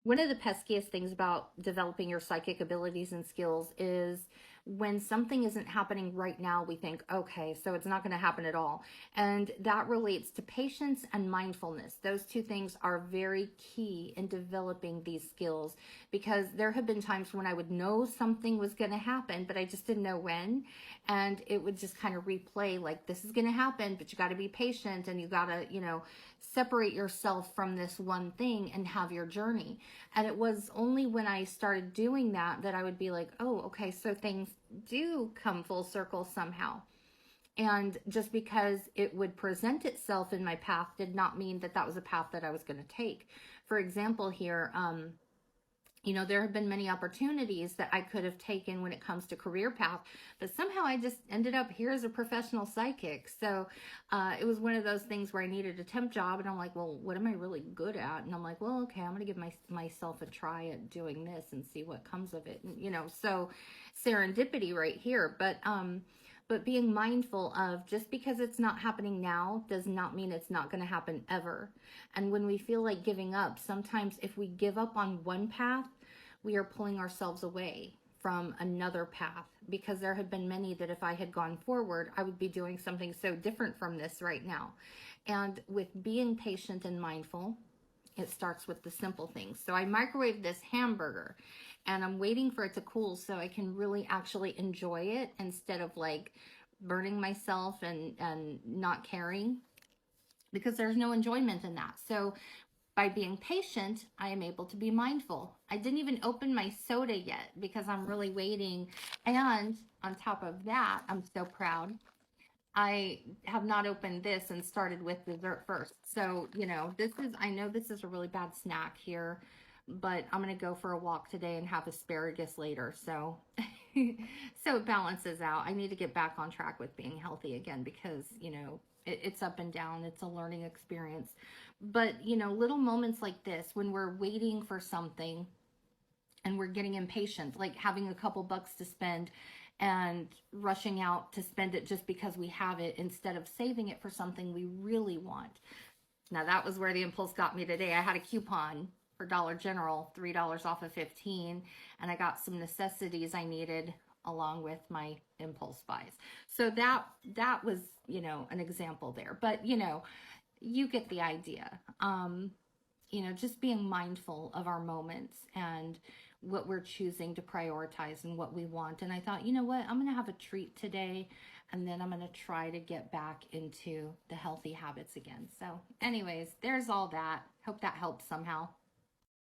One of the peskiest things about developing your psychic abilities and skills is when something isn't happening right now, we think, okay, so it's not going to happen at all. And that relates to patience and mindfulness. Those two things are very key in developing these skills, because there have been times when I would know something was going to happen, but I just didn't know when. And it would just kind of replay like, this is going to happen, but you got to be patient and you got to, separate yourself from this one thing and have your journey. And it was only when I started doing that that I would be like, oh, okay, so things do come full circle somehow. And just because it would present itself in my path did not mean that that was a path that I was going to take. For example, here, there have been many opportunities that I could have taken when it comes to career path, but somehow I just ended up here as a professional psychic. So it was one of those things where I needed a temp job, and I'm like, well, what am I really good at? And I'm like, well, okay, I'm going to give myself a try at doing this and see what comes of it. And, so serendipity right here. But being mindful of, just because it's not happening now does not mean it's not going to happen ever. And when we feel like giving up, sometimes if we give up on one path, we are pulling ourselves away from another path, because there have been many that if I had gone forward, I would be doing something so different from this right now. And with being patient and mindful, it starts with the simple things. So I microwaved this hamburger and I'm waiting for it to cool so I can really actually enjoy it, instead of like burning myself and not caring, because there's no enjoyment in that. So by being patient, I am able to be mindful. I didn't even open my soda yet because I'm really waiting. And on top of that, I'm so proud, I have not opened this and started with dessert first. So, I know this is a really bad snack here, but I'm going to go for a walk today and have asparagus later. So, so it balances out. I need to get back on track with being healthy again, because, it's up and down. It's a learning experience. But, little moments like this, when we're waiting for something and we're getting impatient, like having a couple bucks to spend and rushing out to spend it just because we have it, instead of saving it for something we really want. Now that was where the impulse got me today. I had a coupon for Dollar General, $3 off of 15, and I got some necessities I needed along with my impulse buys. So that was, an example there. But, you get the idea. Just being mindful of our moments and what we're choosing to prioritize and what we want. And I thought, you know what, I'm going to have a treat today, and then I'm going to try to get back into the healthy habits again. So anyways, there's all that. Hope that helps somehow.